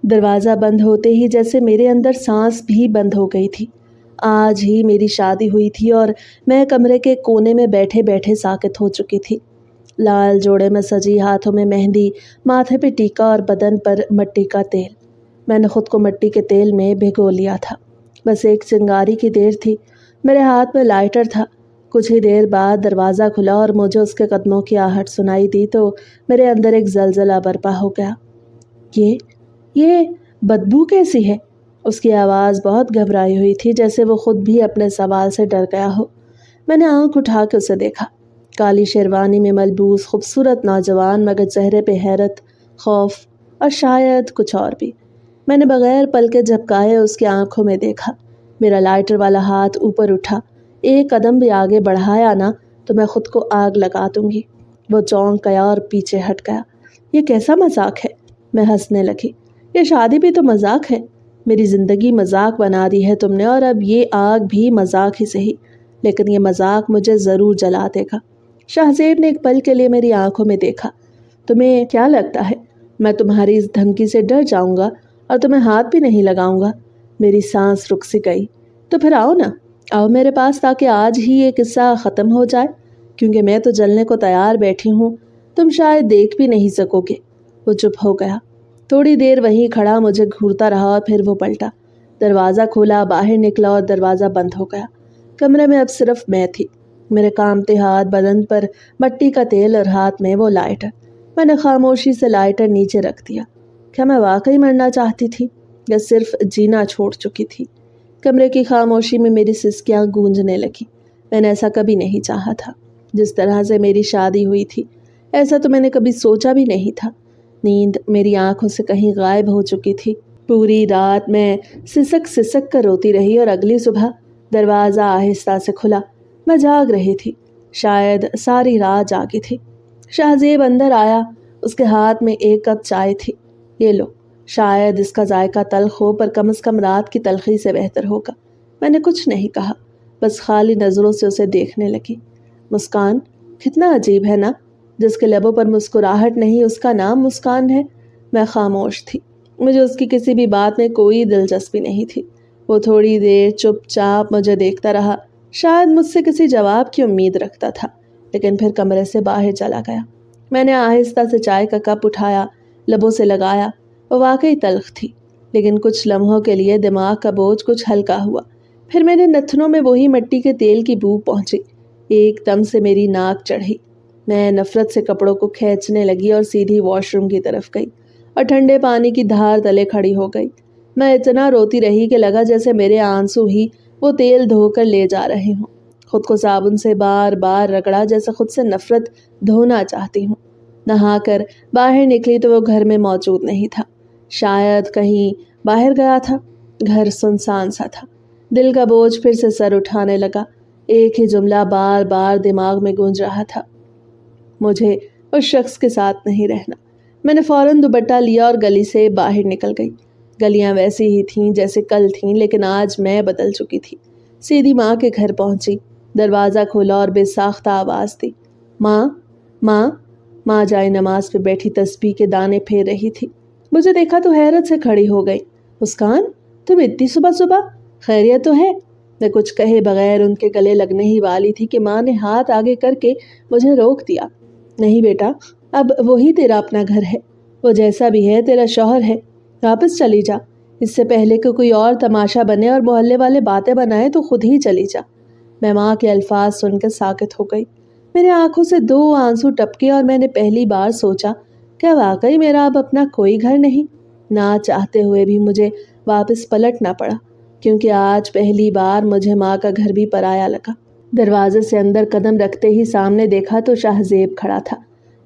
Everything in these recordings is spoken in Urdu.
دروازہ بند ہوتے ہی جیسے میرے اندر سانس بھی بند ہو گئی تھی۔ آج ہی میری شادی ہوئی تھی اور میں کمرے کے کونے میں بیٹھے بیٹھے ساکت ہو چکی تھی۔ لال جوڑے میں سجی، ہاتھوں میں مہندی، ماتھے پہ ٹیکا اور بدن پر مٹی کا تیل۔ میں نے خود کو مٹی کے تیل میں بھگو لیا تھا۔ بس ایک چنگاری کی دیر تھی۔ میرے ہاتھ میں لائٹر تھا۔ کچھ ہی دیر بعد دروازہ کھلا اور مجھے اس کے قدموں کی آہٹ سنائی دی تو میرے اندر ایک زلزلہ برپا ہو گیا۔ یہ بدبو کیسی ہے؟ اس کی آواز بہت گھبرائی ہوئی تھی، جیسے وہ خود بھی اپنے سوال سے ڈر گیا ہو۔ میں نے آنکھ اٹھا کے اسے دیکھا۔ کالی شیروانی میں ملبوس خوبصورت نوجوان، مگر چہرے پہ حیرت، خوف اور شاید کچھ اور بھی۔ میں نے بغیر پلکیں جھپکائے اس کی آنکھوں میں دیکھا۔ میرا لائٹر والا ہاتھ اوپر اٹھا۔ ایک قدم بھی آگے بڑھایا نا تو میں خود کو آگ لگا دوں گی۔ وہ چونک گیا اور پیچھے ہٹ گیا۔ یہ کیسا مذاق ہے؟ میں ہنسنے لگی۔ یہ شادی بھی تو مذاق ہے۔ میری زندگی مذاق بنا دی ہے تم نے، اور اب یہ آگ بھی مذاق ہی سہی، لیکن یہ مذاق مجھے ضرور جلا دے گا۔ شہزیب نے ایک پل کے لیے میری آنکھوں میں دیکھا۔ تمہیں کیا لگتا ہے میں تمہاری اس دھمکی سے ڈر جاؤں گا اور تمہیں ہاتھ بھی نہیں لگاؤں گا؟ میری سانس رک سی گئی۔ تو پھر آؤ نا، آؤ میرے پاس، تاکہ آج ہی یہ قصہ ختم ہو جائے، کیونکہ میں تو جلنے کو تیار بیٹھی ہوں، تم شاید دیکھ بھی نہیں سکو گے۔ وہ چپ ہو گیا۔ تھوڑی دیر وہیں کھڑا مجھے گھورتا رہا اور پھر وہ پلٹا۔ دروازہ کھولا، باہر نکلا اور دروازہ بند ہو گیا۔ کمرے میں اب صرف میں تھی، میرے کامتے ہاتھ، بدن پر مٹی کا تیل اور ہاتھ میں وہ لائٹر۔ میں نے خاموشی سے لائٹر نیچے رکھ دیا۔ کیا میں واقعی مرنا چاہتی تھی یا صرف جینا چھوڑ چکی تھی؟ کمرے کی خاموشی میں میری سسکیاں گونجنے لگی۔ میں نے ایسا کبھی نہیں چاہا تھا۔ جس طرح سے میری شادی ہوئی تھی، ایسا تو میں نے کبھی سوچا بھی نہیں تھا۔ نیند میری آنکھوں سے کہیں غائب ہو چکی تھی۔ پوری رات میں سسک سسک کر روتی رہی اور اگلی صبح دروازہ آہستہ سے کھلا۔ میں جاگ رہی تھی، شاید ساری رات جاگی تھی۔ شہزیب اندر آیا۔ اس کے ہاتھ میں ایک کپ چائے تھی۔ یہ لو، شاید اس کا ذائقہ تلخ ہو، پر کم از کم رات کی تلخی سے بہتر ہوگا۔ میں نے کچھ نہیں کہا، بس خالی نظروں سے اسے دیکھنے لگی۔ مسکان کتنا عجیب ہے نا، جس کے لبوں پر مسکراہٹ نہیں اس کا نام مسکان ہے۔ میں خاموش تھی۔ مجھے اس کی کسی بھی بات میں کوئی دلچسپی نہیں تھی۔ وہ تھوڑی دیر چپ چاپ مجھے دیکھتا رہا، شاید مجھ سے کسی جواب کی امید رکھتا تھا، لیکن پھر کمرے سے باہر چلا گیا۔ میں نے آہستہ سے چائے کا کپ اٹھایا، لبوں سے لگایا۔ وہ واقعی تلخ تھی، لیکن کچھ لمحوں کے لیے دماغ کا بوجھ کچھ ہلکا ہوا۔ پھر میرے نتھنوں میں وہی مٹی کے تیل کی بو پہنچی۔ ایک دم سے میری ناک چڑھی۔ میں نفرت سے کپڑوں کو کھینچنے لگی اور سیدھی واش روم کی طرف گئی اور ٹھنڈے پانی کی دھار تلے کھڑی ہو گئی۔ میں اتنا روتی رہی کہ لگا جیسے میرے آنسو ہی وہ تیل دھو کر لے جا رہے ہوں۔ خود کو صابن سے بار بار رگڑا، جیسے خود سے نفرت دھونا چاہتی ہوں۔ نہا کر باہر نکلی تو وہ گھر میں موجود نہیں تھا، شاید کہیں باہر گیا تھا۔ گھر سنسان سا تھا۔ دل کا بوجھ پھر سے سر اٹھانے لگا۔ ایک ہی جملہ بار بار دماغ میں گونج رہا تھا، مجھے اس شخص کے ساتھ نہیں رہنا۔ میں نے فوراً دوپٹہ لیا اور گلی سے باہر نکل گئی۔ گلیاں ویسی ہی تھیں جیسے کل تھیں، لیکن آج میں بدل چکی تھی۔ سیدھی ماں کے گھر پہنچی۔ دروازہ کھولا اور بے ساختہ آواز دی، ماں ماں۔ ماں جائے نماز پہ بیٹھی تسبیح کے دانے پھیر رہی تھی۔ مجھے دیکھا تو حیرت سے کھڑی ہو گئی۔ مسکان، تم اتنی صبح صبح، خیریت تو ہے؟ میں کچھ کہے بغیر ان کے گلے لگنے ہی والی تھی کہ ماں نے ہاتھ آگے کر کے مجھے روک دیا۔ نہیں بیٹا، اب وہی تیرا اپنا گھر ہے، وہ جیسا بھی ہے تیرا شوہر ہے، واپس چلی جا۔ اس سے پہلے کہ کوئی اور تماشا بنے اور محلے والے باتیں بنائے تو خود ہی چلی جا۔ میں ماں کے الفاظ سن کے ساکت ہو گئی۔ میرے آنکھوں سے 2 آنسو ٹپکے اور میں نے پہلی بار سوچا، کیا واقعی میرا اب اپنا کوئی گھر نہیں؟ نہ چاہتے ہوئے بھی مجھے واپس پلٹنا پڑا، کیونکہ آج پہلی بار مجھے ماں کا گھر بھی پرایا لگا۔ دروازے سے اندر قدم رکھتے ہی سامنے دیکھا تو شہزیب کھڑا تھا،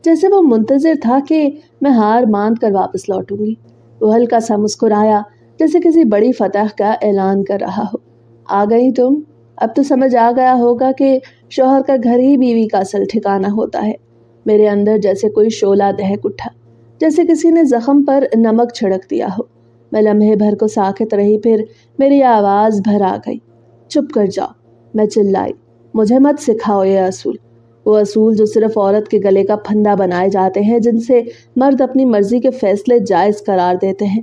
جیسے وہ منتظر تھا کہ میں ہار مان کر واپس لوٹوں گی۔ وہ ہلکا سا مسکرایا، جیسے کسی بڑی فتح کا اعلان کر رہا ہو۔ آ گئی تم؟ اب تو سمجھ آ گیا ہوگا کہ شوہر کا گھر ہی بیوی کا اصل ٹھکانہ ہوتا ہے۔ میرے اندر جیسے کوئی شعلہ دہک اٹھا، جیسے کسی نے زخم پر نمک چھڑک دیا ہو۔ میں لمحے بھر کو ساکت رہی، پھر میری آواز بھر آ گئی، چپ کر جاؤ۔ میں چلائی، مجھے مت سکھاؤ یہ اصول، وہ اصول جو صرف عورت کے گلے کا پھندا بنائے جاتے ہیں، جن سے مرد اپنی مرضی کے فیصلے جائز قرار دیتے ہیں۔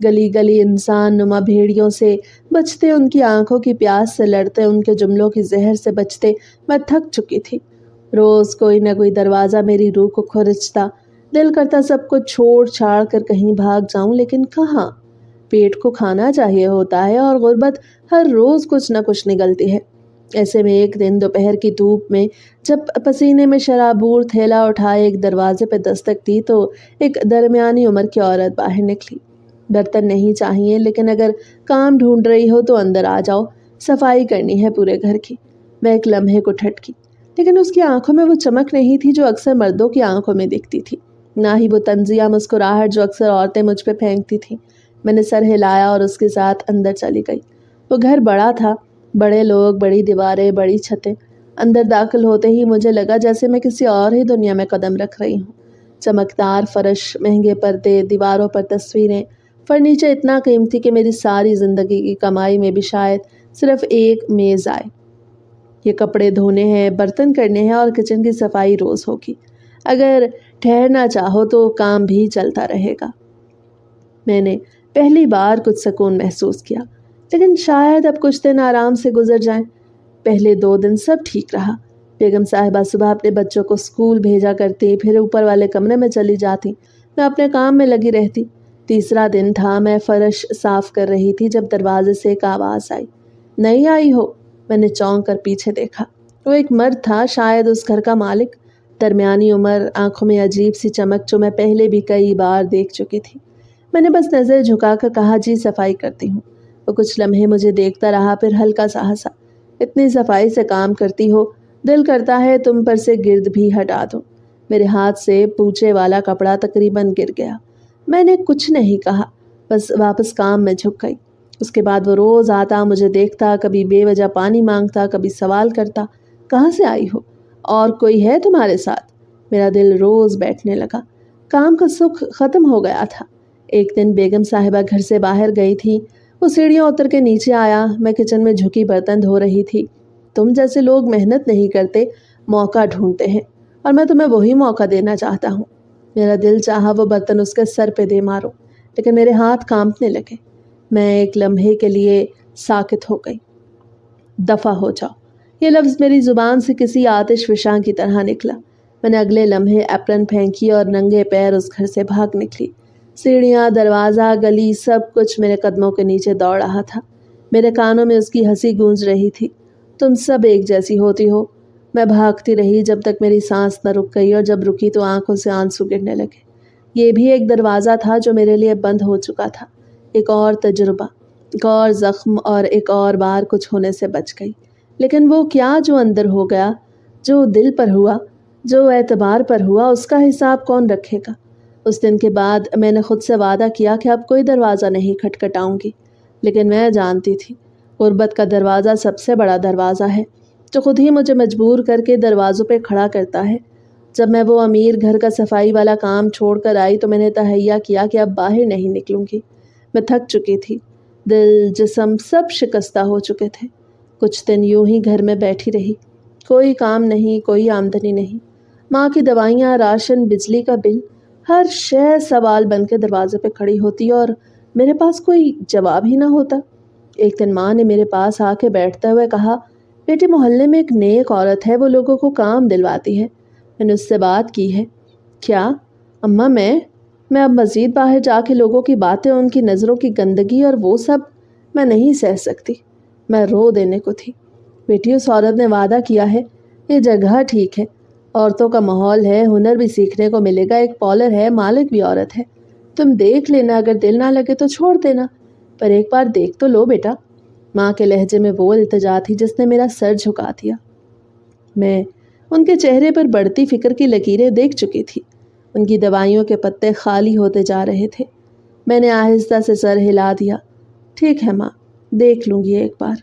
گلی گلی انسان نما بھیڑیوں سے بچتے، ان کی آنکھوں کی پیاس سے لڑتے، ان کے جملوں کی زہر سے بچتے میں تھک چکی تھی۔ روز کوئی نہ کوئی دروازہ میری روح کو کھرچتا، دل کرتا سب کو چھوڑ چھاڑ کر کہیں بھاگ جاؤں، لیکن کہاں؟ پیٹ کو کھانا چاہیے ہوتا ہے اور غربت ہر روز کچھ نہ کچھ نگلتی ہے۔ ایسے میں ایک دن دوپہر کی دھوپ میں جب پسینے میں شرابور تھیلا اٹھائے ایک دروازے پہ دستک دی تو ایک درمیانی عمر کی عورت باہر نکلی۔ برتن نہیں چاہیے، لیکن اگر کام ڈھونڈ رہی ہو تو اندر آ جاؤ، صفائی کرنی ہے پورے گھر کی۔ میں ایک لمحے کو ٹھٹکی، لیکن اس کی آنکھوں میں وہ چمک نہیں تھی جو اکثر مردوں کی آنکھوں میں دکھتی تھی، نہ ہی وہ طنزیہ مسکراہٹ جو اکثر عورتیں مجھ پہ پھینکتی تھیں۔ میں نے سر ہلایا اور اس کے ساتھ اندر چلی گئی۔ وہ گھر بڑا تھا، بڑے لوگ، بڑی دیواریں، بڑی چھتیں۔ اندر داخل ہوتے ہی مجھے لگا جیسے میں کسی اور ہی دنیا میں قدم رکھ رہی ہوں۔ چمکدار فرش، مہنگے پردے، دیواروں پر تصویریں، فرنیچر اتنا قیمتی کہ میری ساری زندگی کی کمائی میں بھی شاید صرف ایک میز آئے۔ یہ کپڑے دھونے ہیں، برتن کرنے ہیں اور کچن کی صفائی روز ہوگی۔ اگر ٹھہرنا چاہو تو کام بھی چلتا رہے گا۔ میں نے پہلی بار کچھ سکون محسوس کیا، لیکن شاید اب کچھ دن آرام سے گزر جائیں۔ پہلے 2 دن سب ٹھیک رہا۔ بیگم صاحبہ صبح اپنے بچوں کو اسکول بھیجا کرتی، پھر اوپر والے کمرے میں چلی جاتی، میں اپنے کام میں لگی رہتی۔ تیسرا دن تھا، میں فرش صاف کر رہی تھی جب دروازے سے ایک آواز آئی۔ نہیں آئی ہو؟ میں نے چونک کر پیچھے دیکھا۔ وہ ایک مرد تھا، شاید اس گھر کا مالک، درمیانی عمر، آنکھوں میں عجیب سی چمک جو میں پہلے بھی کئی بار دیکھ چکی تھی۔ میں نے بس نظر جھکا کر کہا، جی صفائی کرتی ہوں۔ وہ کچھ لمحے مجھے دیکھتا رہا، پھر ہلکا سا ہنسا۔ اتنی صفائی سے کام کرتی ہو، دل کرتا ہے تم پر سے گرد بھی ہٹا دو۔ میرے ہاتھ سے پوچھے والا کپڑا تقریباً گر گیا۔ میں نے کچھ نہیں کہا، بس واپس کام میں جھک گئی۔ اس کے بعد وہ روز آتا، مجھے دیکھتا، کبھی بے وجہ پانی مانگتا، کبھی سوال کرتا، کہاں سے آئی ہو؟ اور کوئی ہے تمہارے ساتھ؟ میرا دل روز بیٹھنے لگا۔ کام کا سکھ ختم ہو گیا تھا۔ ایک دن بیگم صاحبہ گھر سے باہر گئی تھی، وہ سیڑھیاں اتر کے نیچے آیا، میں کچن میں جھکی برتن دھو رہی تھی۔ تم جیسے لوگ محنت نہیں کرتے، موقع ڈھونڈتے ہیں، اور میں تمہیں وہی موقع دینا چاہتا ہوں۔ میرا دل چاہا وہ برتن اس کے سر پہ دے ماروں، لیکن میرے ہاتھ کانپنے لگے۔ میں ایک لمحے کے لیے ساکت ہو گئی۔ دفع ہو جاؤ، یہ لفظ میری زبان سے کسی آتش فشاں کی طرح نکلا۔ میں نے اگلے لمحے ایپرن پھینکی اور ننگے پیر اس گھر سے بھاگ نکلی۔ سیڑھیاں، دروازہ، گلی، سب کچھ میرے قدموں کے نیچے دوڑ رہا تھا۔ میرے کانوں میں اس کی ہنسی گونج رہی تھی، تم سب ایک جیسی ہوتی ہو۔ میں بھاگتی رہی جب تک میری سانس نہ رک گئی، اور جب رکی تو آنکھوں سے آنسو گرنے لگے۔ یہ بھی ایک دروازہ تھا جو میرے لیے بند ہو چکا تھا۔ ایک اور تجربہ، ایک اور زخم، اور ایک اور بار کچھ ہونے سے بچ گئی۔ لیکن وہ کیا جو اندر ہو گیا، جو دل پر ہوا، جو اعتبار پر ہوا، اس کا حساب کون رکھے گا؟ اس دن کے بعد میں نے خود سے وعدہ کیا کہ اب کوئی دروازہ نہیں کھٹکھٹاؤں گی، لیکن میں جانتی تھی غربت کا دروازہ سب سے بڑا دروازہ ہے جو خود ہی مجھے مجبور کر کے دروازوں پہ کھڑا کرتا ہے۔ جب میں وہ امیر گھر کا صفائی والا کام چھوڑ کر آئی تو میں نے تہیہ کیا کہ اب باہر نہیں نکلوں گی۔ میں تھک چکی تھی، دل، جسم سب شکستہ ہو چکے تھے۔ کچھ دن یوں ہی گھر میں بیٹھی رہی، کوئی کام نہیں، کوئی آمدنی نہیں۔ ماں کی دوائیاں، راشن، بجلی کا بل، ہر شے سوال بن کے دروازے پہ کھڑی ہوتی اور میرے پاس کوئی جواب ہی نہ ہوتا۔ ایک دن ماں نے میرے پاس آ کے بیٹھتے ہوئے کہا، بیٹی محلے میں ایک نیک عورت ہے، وہ لوگوں کو کام دلواتی ہے، میں نے اس سے بات کی ہے۔ کیا اماں؟ میں اب مزید باہر جا کے لوگوں کی باتیں، ان کی نظروں کی گندگی اور وہ سب میں نہیں سہ سکتی۔ میں رو دینے کو تھی۔ بیٹی اس عورت نے وعدہ کیا ہے، یہ جگہ ٹھیک ہے، عورتوں کا ماحول ہے، ہنر بھی سیکھنے کو ملے گا، ایک پارلر ہے، مالک بھی عورت ہے، تم دیکھ لینا، اگر دل نہ لگے تو چھوڑ دینا، پر ایک بار دیکھ تو لو بیٹا۔ ماں کے لہجے میں وہ التجا تھی جس نے میرا سر جھکا دیا۔ میں ان کے چہرے پر بڑھتی فکر کی لکیریں دیکھ چکی تھی، ان کی دوائیوں کے پتے خالی ہوتے جا رہے تھے۔ میں نے آہستہ سے سر ہلا دیا۔ ٹھیک ہے ماں، دیکھ لوں گی ایک بار۔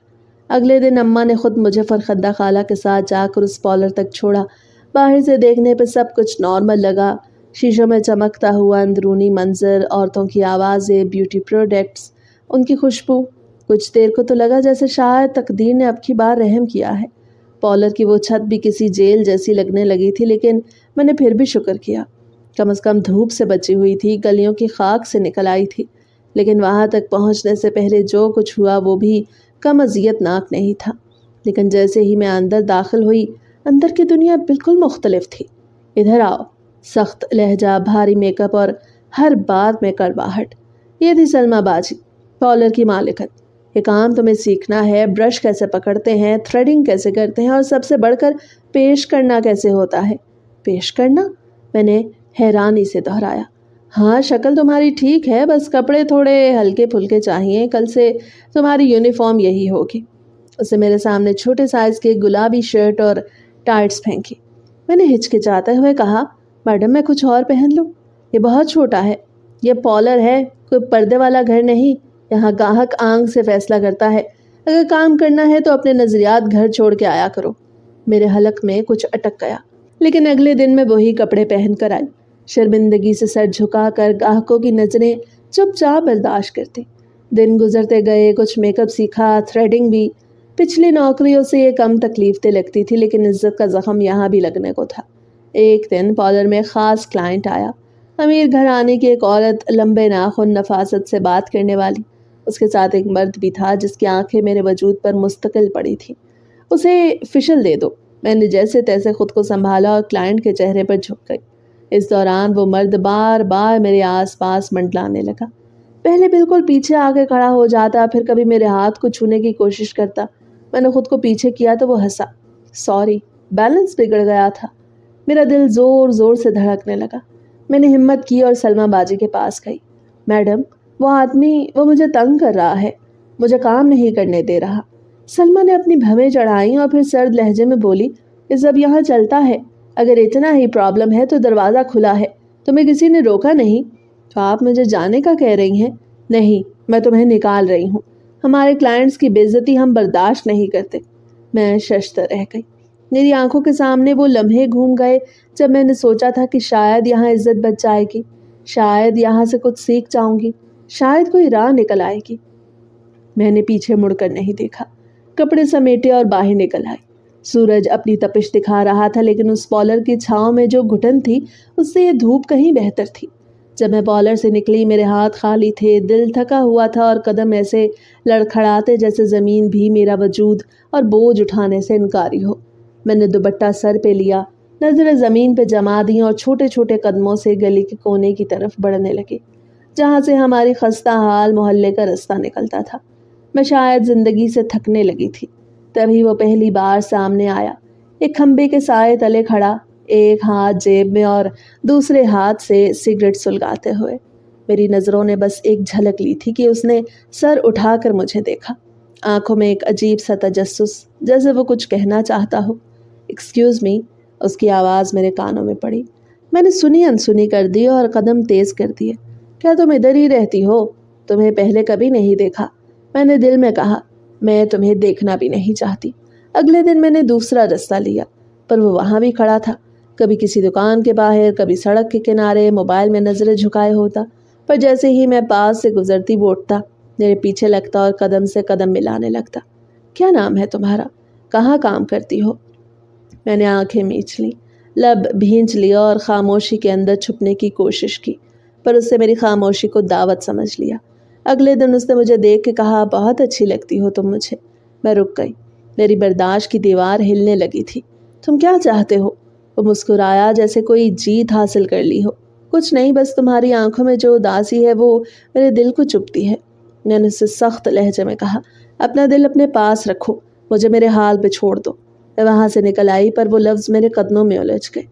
اگلے دن اماں نے خود مجھے فرخندہ خالہ کے ساتھ جا کر اس پارلر تک چھوڑا۔ باہر سے دیکھنے پہ سب کچھ نارمل لگا، شیشوں میں چمکتا ہوا اندرونی منظر، عورتوں کی آوازیں، بیوٹی پروڈکٹس، ان کی خوشبو۔ کچھ دیر کو تو لگا جیسے شاید تقدیر نے اب کی بار رحم کیا ہے۔ پارلر کی وہ چھت بھی کسی جیل جیسی لگنے لگی تھی، لیکن میں نے پھر بھی شکر کیا، کم از کم دھوپ سے بچی ہوئی تھی، گلیوں کی خاک سے نکل آئی تھی۔ لیکن وہاں تک پہنچنے سے پہلے جو کچھ ہوا وہ بھی کم اذیت ناک نہیں تھا۔ لیکن جیسے ہی میں اندر داخل ہوئی، اندر کی دنیا بالکل مختلف تھی۔ ادھر آؤ، سخت لہجہ، بھاری میک اپ اور ہر بات میں کڑواہٹ۔ یہ تھی سلمیٰ باجی، پارلر کی مالکن۔ یہ کام تمہیں سیکھنا ہے، برش کیسے پکڑتے ہیں، تھریڈنگ کیسے کرتے ہیں، اور سب سے بڑھ کر پیش کرنا کیسے ہوتا ہے۔ پیش کرنا؟ میں نے حیرانی سے دہرایا۔ ہاں، شکل تمہاری ٹھیک ہے، بس کپڑے تھوڑے ہلکے پھلکے چاہیے، کل سے تمہاری یونیفارم یہی ہوگی۔ اسے میرے سامنے چھوٹے سائز کے گلابی شرٹ اور ٹائٹس پھینکی۔ میں نے ہچکچاتے ہوئے کہا، میڈم میں کچھ اور پہن لوں؟ یہ بہت چھوٹا ہے۔ یہ پارلر ہے، کوئی پردے والا گھر نہیں۔ یہاں گاہک آنکھ سے فیصلہ کرتا ہے۔ اگر کام کرنا ہے تو اپنے نظریات گھر چھوڑ کے آیا کرو۔ میرے حلق میں کچھ اٹک گیا، لیکن اگلے دن میں وہی کپڑے پہن کر آئی، شرمندگی سے سر جھکا کر گاہکوں کی نظریں چپ چاپ برداشت کرتی۔ دن گزرتے گئے، کچھ میک اپ سیکھا، تھریڈنگ بھی۔ پچھلی نوکریوں سے یہ کم تکلیف دہ لگتی تھی، لیکن عزت کا زخم یہاں بھی لگنے کو تھا۔ ایک دن پارلر میں خاص کلائنٹ آیا، امیر گھرانے کی ایک عورت، لمبے ناخن، نفاست سے بات کرنے والی۔ اس کے ساتھ ایک مرد بھی تھا جس کی آنکھیں میرے وجود پر مستقل پڑی تھیں۔ اسے فیشل دے دو۔ میں نے جیسے تیسے خود کو سنبھالا اور کلائنٹ کے چہرے پر جھک گئی۔ اس دوران وہ مرد بار بار میرے آس پاس منڈلانے لگا۔ پہلے بالکل پیچھے آ کے کھڑا ہو جاتا، پھر کبھی میرے ہاتھ کو چھونے کی کوشش کرتا۔ میں نے خود کو پیچھے کیا تو وہ ہنسا۔ سوری، بیلنس بگڑ گیا تھا۔ میرا دل زور زور سے دھڑکنے لگا۔ میں نے ہمت کی اور سلمیٰ باجی کے پاس گئی۔ میڈم، وہ آدمی، وہ مجھے تنگ کر رہا ہے، مجھے کام نہیں کرنے دے رہا۔ سلمیٰ نے اپنی بھویں چڑھائیں اور پھر سرد لہجے میں بولی، یہ سب یہاں چلتا ہے۔ اگر اتنا ہی پرابلم ہے تو دروازہ کھلا ہے، تمہیں کسی نے روکا نہیں؟ تو آپ مجھے جانے کا کہہ رہی ہیں؟ نہیں، میں تمہیں نکال رہی ہوں۔ ہمارے کلائنٹس کی بے عزتی ہم برداشت نہیں کرتے۔ میں ششدر رہ گئی۔ میری آنکھوں کے سامنے وہ لمحے گھوم گئے جب میں نے سوچا تھا کہ شاید یہاں عزت بچ جائے گی، شاید یہاں سے کچھ سیکھ جاؤں گی، شاید کوئی راہ نکل آئے گی۔ میں نے پیچھے مڑ کر نہیں دیکھا، کپڑے سمیٹے اور باہر نکل آئی۔ سورج اپنی تپش دکھا رہا تھا، لیکن اس پارلر کی چھاؤں میں جو گھٹن تھی اس سے یہ دھوپ کہیں بہتر تھی۔ جب میں پارلر سے نکلی میرے ہاتھ خالی تھے، دل تھکا ہوا تھا اور قدم ایسے لڑکھڑاتے جیسے زمین بھی میرا وجود اور بوجھ اٹھانے سے انکاری ہو۔ میں نے دوپٹہ سر پہ لیا، نظریں زمین پہ جما دیں اور چھوٹے چھوٹے قدموں سے گلی کے کونے کی طرف بڑھنے لگی، جہاں سے ہماری خستہ حال محلے کا رستہ نکلتا تھا۔ میں شاید زندگی سے تھکنے لگی تھی۔ تبھی وہ پہلی بار سامنے آیا، ایک کھمبے کے سائے تلے کھڑا، ایک ہاتھ جیب میں اور دوسرے ہاتھ سے سگریٹ سلگاتے ہوئے۔ میری نظروں نے بس ایک جھلک لی تھی کہ اس نے سر اٹھا کر مجھے دیکھا، آنکھوں میں ایک عجیب سا تجسس، جیسے وہ کچھ کہنا چاہتا ہو۔ ایکسکیوز می، اس کی آواز میرے کانوں میں پڑی۔ میں نے سنی انسنی کر دی اور قدم تیز کر دیے۔ کیا تم ادھر ہی رہتی ہو؟ تمہیں پہلے کبھی نہیں دیکھا۔ میں نے دل میں کہا، میں تمہیں دیکھنا بھی نہیں چاہتی۔ اگلے دن میں نے دوسرا رستہ لیا، پر وہ وہاں بھی کھڑا تھا، کبھی کسی دکان کے باہر، کبھی سڑک کے کنارے، موبائل میں نظریں جھکائے ہوتا۔ پر جیسے ہی میں پاس سے گزرتی وہ اٹھتا، میرے پیچھے لگتا اور قدم سے قدم ملانے لگتا۔ کیا نام ہے تمہارا؟ کہاں کام کرتی ہو؟ میں نے آنکھیں میچ لیں، لب بھینچ لیا اور خاموشی کے اندر چھپنے کی کوشش کی، پر اس سے میری خاموشی کو دعوت سمجھ لیا۔ اگلے دن اس نے مجھے دیکھ کے کہا، بہت اچھی لگتی ہو تم مجھے۔ میں رک گئی، میری برداشت کی دیوار ہلنے لگی تھی۔ تم کیا چاہتے ہو؟ وہ مسکرایا جیسے کوئی جیت حاصل کر لی ہو۔ کچھ نہیں، بس تمہاری آنکھوں میں جو اداسی ہے وہ میرے دل کو چبھتی ہے۔ میں نے اس سے سخت لہجے میں کہا، اپنا دل اپنے پاس رکھو، مجھے میرے حال پہ چھوڑ دو۔ میں وہاں سے نکل آئی، پر وہ لفظ میرے قدموں میں الجھ گئے۔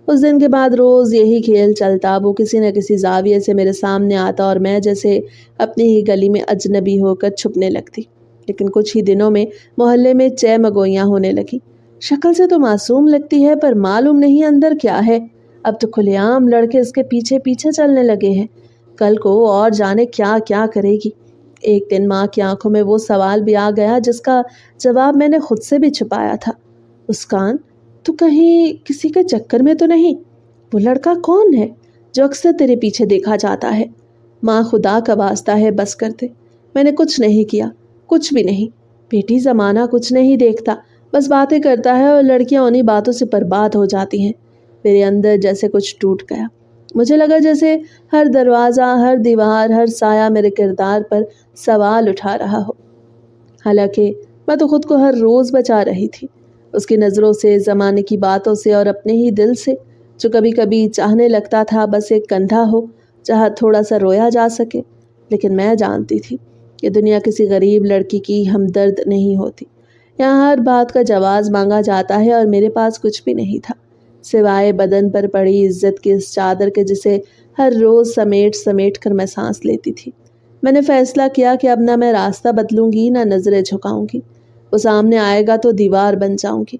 اس دن کے بعد روز یہی کھیل چلتا، وہ کسی نہ کسی زاویے سے میرے سامنے آتا اور میں جیسے اپنی ہی گلی میں اجنبی ہو کر چھپنے لگتی۔ لیکن کچھ ہی دنوں میں محلے میں چہ مگوئیاں ہونے لگی۔ شکل سے تو معصوم لگتی ہے، پر معلوم نہیں اندر کیا ہے۔ اب تو کھلے عام لڑکے اس کے پیچھے پیچھے چلنے لگے ہیں۔ کل کو اور جانے کیا کیا کرے گی۔ ایک دن ماں کی آنکھوں میں وہ سوال بھی آ گیا جس کا جواب میں نے خود سے بھی چھپایا تھا، مسکان، تو کہیں کسی کے چکر میں تو نہیں؟ وہ لڑکا کون ہے جو اکثر تیرے پیچھے دیکھا جاتا ہے؟ ماں، خدا کا واسطہ ہے بس کر دے۔ میں نے کچھ نہیں کیا، کچھ بھی نہیں۔ بیٹی، زمانہ کچھ نہیں دیکھتا، بس باتیں کرتا ہے اور لڑکیاں انہی باتوں سے برباد ہو جاتی ہیں۔ میرے اندر جیسے کچھ ٹوٹ گیا۔ مجھے لگا جیسے ہر دروازہ، ہر دیوار، ہر سایہ میرے کردار پر سوال اٹھا رہا ہو۔ حالانکہ میں تو خود کو ہر روز بچا رہی تھی، اس کی نظروں سے، زمانے کی باتوں سے اور اپنے ہی دل سے، جو کبھی کبھی چاہنے لگتا تھا بس ایک کندھا ہو جہاں تھوڑا سا رویا جا سکے۔ لیکن میں جانتی تھی کہ دنیا کسی غریب لڑکی کی ہمدرد نہیں ہوتی۔ یہاں ہر بات کا جواز مانگا جاتا ہے اور میرے پاس کچھ بھی نہیں تھا سوائے بدن پر پڑی عزت کی اس چادر کے جسے ہر روز سمیٹ سمیٹ کر میں سانس لیتی تھی۔ میں نے فیصلہ کیا کہ اب نہ میں راستہ بدلوں گی، نہ نظریں جھکاؤں گی۔ وہ سامنے آئے گا تو دیوار بن جاؤں گی۔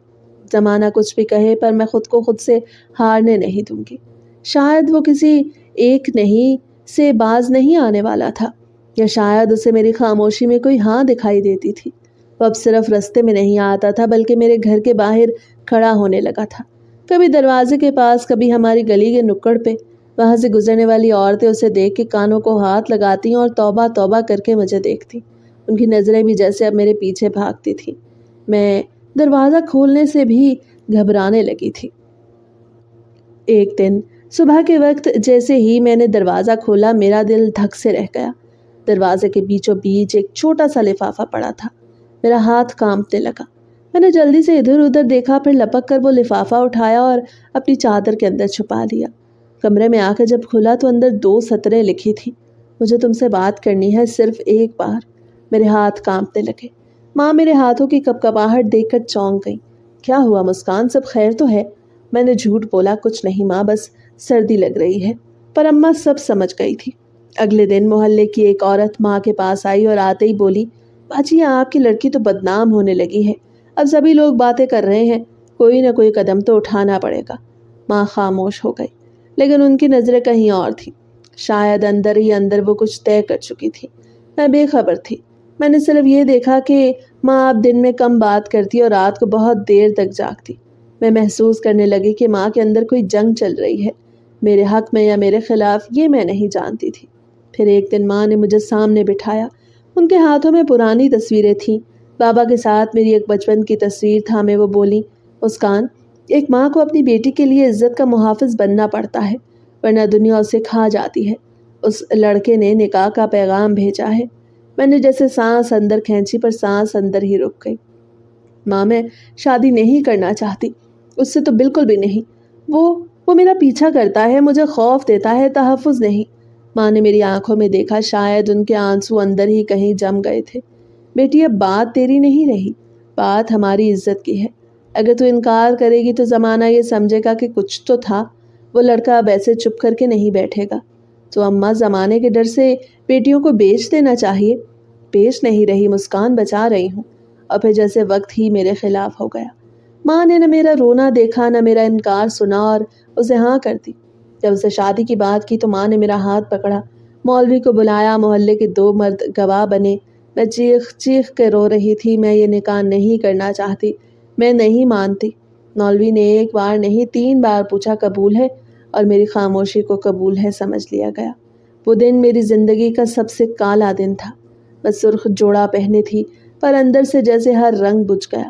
زمانہ کچھ بھی کہے پر میں خود کو خود سے ہارنے نہیں دوں گی۔ شاید وہ کسی ایک نہیں سے باز نہیں آنے والا تھا، یا شاید اسے میری خاموشی میں کوئی ہاں دکھائی دیتی تھی۔ وہ اب صرف رستے میں نہیں آتا تھا بلکہ میرے گھر کے باہر کھڑا ہونے لگا تھا، کبھی دروازے کے پاس، کبھی ہماری گلی کے نکڑ پہ۔ وہاں سے گزرنے والی عورتیں اسے دیکھ کے کانوں کو ہاتھ لگاتی اور توبہ توبہ کر کے مجھے دیکھتی۔ ان کی نظریں بھی جیسے اب میرے پیچھے بھاگتی تھی۔ میں دروازہ کھولنے سے بھی گھبرانے لگی تھی۔ ایک دن صبح کے وقت جیسے ہی میں نے دروازہ کھولا، میرا دل دھک سے رہ گیا۔ دروازے کے بیچوں بیچ ایک چھوٹا سا لفافہ پڑا تھا۔ میرا ہاتھ کانپنے لگا۔ میں نے جلدی سے ادھر ادھر دیکھا، پھر لپک کر وہ لفافہ اٹھایا اور اپنی چادر کے اندر چھپا لیا۔ کمرے میں آ کے جب کھلا تو اندر 2 سطریں لکھی تھی: مجھے تم سے بات کرنی ہے، صرف ایک بار۔ میرے ہاتھ کانپنے لگے۔ ماں میرے ہاتھوں کی کپکپاہٹ دیکھ کر چونک گئی۔ کیا ہوا مسکان، سب خیر تو ہے؟ میں نے جھوٹ بولا، کچھ نہیں ماں، بس سردی لگ رہی ہے۔ پر اماں سب سمجھ گئی تھی۔ اگلے دن محلے کی ایک عورت ماں کے پاس آئی اور آتے ہی بولی، باجی آپ کی لڑکی تو بدنام ہونے لگی ہے، اب سبھی لوگ باتیں کر رہے ہیں، کوئی نہ کوئی قدم تو اٹھانا پڑے گا۔ ماں خاموش ہو گئی، لیکن ان کی نظریں کہیں اور تھیں۔ شاید اندر ہی اندر وہ کچھ طے کر چکی تھی۔ میں بے خبر تھی۔ میں نے صرف یہ دیکھا کہ ماں اب دن میں کم بات کرتی اور رات کو بہت دیر تک جاگتی۔ میں محسوس کرنے لگی کہ ماں کے اندر کوئی جنگ چل رہی ہے، میرے حق میں یا میرے خلاف، یہ میں نہیں جانتی تھی۔ پھر ایک دن ماں نے مجھے سامنے بٹھایا۔ ان کے ہاتھوں میں پرانی تصویریں تھیں۔ بابا کے ساتھ میری ایک بچپن کی تصویر تھامے وہ بولی، مسکان، ایک ماں کو اپنی بیٹی کے لیے عزت کا محافظ بننا پڑتا ہے، ورنہ دنیا اسے کھا جاتی ہے۔ اس لڑکے نے نکاح کا پیغام بھیجا ہے۔ میں نے جیسے سانس اندر کھینچی پر سانس اندر ہی رک گئی۔ ماں، میں شادی نہیں کرنا چاہتی، اس سے تو بالکل بھی نہیں۔ وہ میرا پیچھا کرتا ہے، مجھے خوف دیتا ہے، تحفظ نہیں۔ ماں نے میری آنکھوں میں دیکھا، شاید ان کے آنسو اندر ہی کہیں جم گئے تھے۔ بیٹی، اب بات تیری نہیں رہی، بات ہماری عزت کی ہے۔ اگر تو انکار کرے گی تو زمانہ یہ سمجھے گا کہ کچھ تو تھا۔ وہ لڑکا اب ایسے چپ کر کے نہیں بیٹھے گا۔ تو اماں، زمانے کے ڈر سے بیٹیوں کو بیچ دینا چاہیے۔ بیچ نہیں رہی مسکان، بچا رہی ہوں۔ اور پھر جیسے وقت ہی میرے خلاف ہو گیا۔ ماں نے نہ میرا رونا دیکھا، نہ میرا انکار سنا اور اسے ہاں کر دی۔ جب اسے شادی کی بات کی تو ماں نے میرا ہاتھ پکڑا، مولوی کو بلایا، محلے کے 2 مرد گواہ بنے۔ میں چیخ چیخ کے رو رہی تھی، میں یہ نکاح نہیں کرنا چاہتی، میں نہیں مانتی۔ مولوی نے 1 بار نہیں 3 بار پوچھا، قبول ہے؟ اور میری خاموشی کو قبول ہے سمجھ لیا گیا۔ وہ دن میری زندگی کا سب سے کالا دن تھا۔ میں سرخ جوڑا پہنی تھی پر اندر سے جیسے ہر رنگ بجھ گیا۔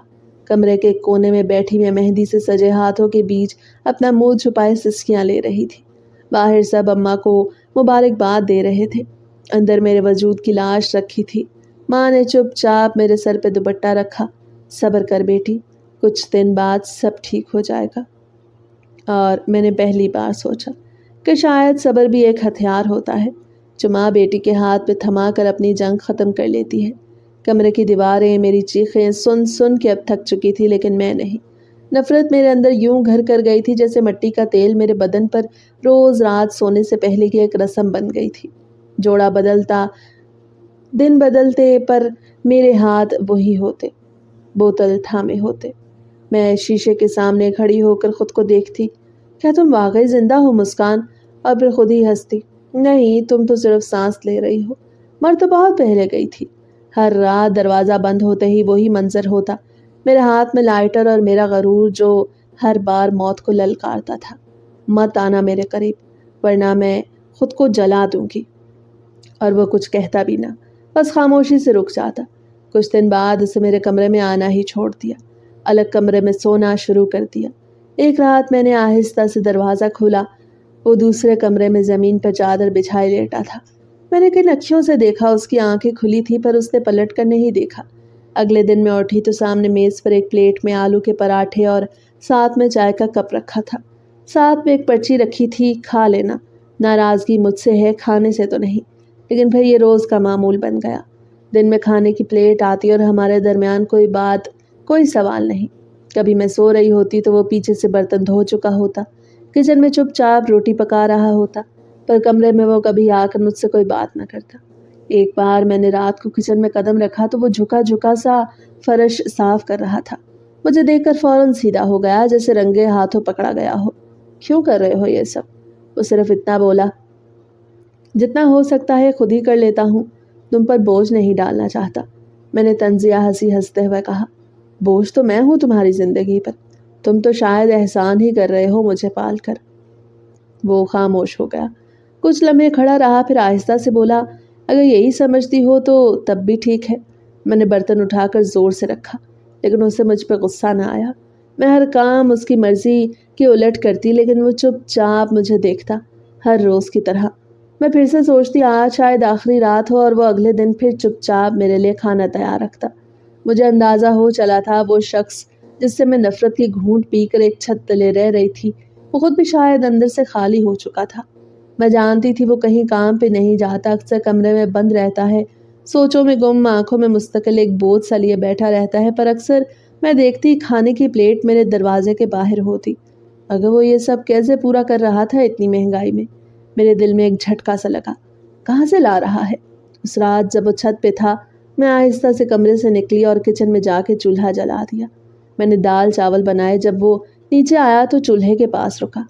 کمرے کے کونے میں بیٹھی میں مہندی سے سجے ہاتھوں کے بیچ اپنا منہ چھپائے سسکیاں لے رہی تھی۔ باہر سب اماں کو مبارکباد دے رہے تھے، اندر میرے وجود کی لاش رکھی تھی۔ ماں نے چپ چاپ میرے سر پہ دوپٹہ رکھا۔ صبر کر بیٹی، کچھ دن بعد سب ٹھیک ہو جائے گا۔ اور میں نے پہلی بار سوچا کہ شاید صبر بھی ایک ہتھیار ہوتا ہے جو ماں بیٹی کے ہاتھ پہ تھما کر اپنی جنگ ختم کر لیتی ہے۔ کمرے کی دیواریں میری چیخیں سن سن کے اب تھک چکی تھی، لیکن میں نہیں۔ نفرت میرے اندر یوں گھر کر گئی تھی جیسے مٹی کا تیل میرے بدن پر روز رات سونے سے پہلے کی ایک رسم بن گئی تھی۔ جوڑا بدلتا، دن بدلتے، پر میرے ہاتھ وہی ہوتے، بوتل تھامے ہوتے۔ میں شیشے کے سامنے کھڑی ہو کر خود کو دیکھتی۔ کیا تم واقعی زندہ ہو مسکان؟ اور پھر خود ہی ہنستی۔ نہیں، تم تو صرف سانس لے رہی ہو، مر تو بہت پہلے گئی تھی۔ ہر رات دروازہ بند ہوتے ہی وہی منظر ہوتا، میرے ہاتھ میں لائٹر اور میرا غرور جو ہر بار موت کو للکارتا تھا، مت آنا میرے قریب ورنہ میں خود کو جلا دوں گی۔ اور وہ کچھ کہتا بھی نہ، بس خاموشی سے رک جاتا۔ کچھ دن بعد اسے میرے کمرے میں آنا ہی چھوڑ دیا، الگ کمرے میں سونا شروع کر دیا۔ ایک رات میں نے آہستہ سے دروازہ کھولا، وہ دوسرے کمرے میں زمین پر چادر بچھائے لیٹا تھا۔ میں نے کن اکھیوں سے دیکھا، اس کی آنکھیں کھلی تھی پر اس نے پلٹ کر نہیں دیکھا۔ اگلے دن میں اٹھی تو سامنے میز پر ایک پلیٹ میں آلو کے پراٹھے اور ساتھ میں چائے کا کپ رکھا تھا۔ ساتھ میں ایک پرچی رکھی تھی، کھا لینا۔ ناراضگی مجھ سے ہے، کھانے سے تو نہیں، لیکن پھر یہ روز کا معمول بن گیا۔ دن میں کھانے کی پلیٹ آتی اور ہمارے درمیان کوئی بات، کوئی سوال نہیں۔ کبھی میں سو رہی ہوتی تو وہ پیچھے سے برتن دھو چکا ہوتا، کچن میں چپ چاپ روٹی پکا رہا ہوتا، پر کمرے میں وہ کبھی آ کر مجھ سے کوئی بات نہ کرتا۔ ایک بار میں نے رات کو کچن میں قدم رکھا تو وہ جھکا جھکا سا فرش صاف کر رہا تھا۔ مجھے دیکھ کر فوراً سیدھا ہو گیا، جیسے رنگے ہاتھوں پکڑا گیا ہو۔ کیوں کر رہے ہو یہ سب؟ وہ صرف اتنا بولا، جتنا ہو سکتا ہے خود ہی کر لیتا ہوں، تم پر بوجھ نہیں ڈالنا چاہتا۔ میں نے طنزیہ ہنسی ہنستے ہوئے کہا، بوجھ تو میں ہوں تمہاری زندگی پر، تم تو شاید احسان ہی کر رہے ہو مجھے پال کر۔ وہ خاموش ہو گیا، کچھ لمحے کھڑا رہا، پھر آہستہ سے بولا، اگر یہی سمجھتی ہو تو تب بھی ٹھیک ہے۔ میں نے برتن اٹھا کر زور سے رکھا، لیکن اسے مجھ پہ غصہ نہ آیا۔ میں ہر کام اس کی مرضی کی الٹ کرتی، لیکن وہ چپ چاپ مجھے دیکھتا، ہر روز کی طرح۔ میں پھر سے سوچتی آج شاید آخری رات ہو، اور وہ اگلے دن پھر چپ چاپ میرے لیے کھانا تیار رکھتا۔ مجھے اندازہ ہو چلا تھا وہ شخص جس سے میں نفرت کی گھونٹ پی کر ایک چھت تلے رہ رہی تھی، وہ خود بھی شاید اندر سے خالی ہو چکا تھا۔ میں جانتی تھی وہ کہیں کام پہ نہیں جاتا، اکثر کمرے میں بند رہتا ہے، سوچوں میں گم، آنکھوں میں مستقل ایک بوجھ سا لیے بیٹھا رہتا ہے، پر اکثر میں دیکھتی کھانے کی پلیٹ میرے دروازے کے باہر ہوتی۔ اگر وہ یہ سب کیسے پورا کر رہا تھا اتنی مہنگائی میں؟ میرے دل میں ایک جھٹکا سا لگا، کہاں سے لا رہا ہے؟ اس رات جب وہ چھت پہ تھا، میں آہستہ سے کمرے سے نکلی اور کچن میں جا کے چولہا جلا دیا۔ میں نے دال چاول بنائے، جب وہ نیچے آیا تو چولہے کے پاس رکا۔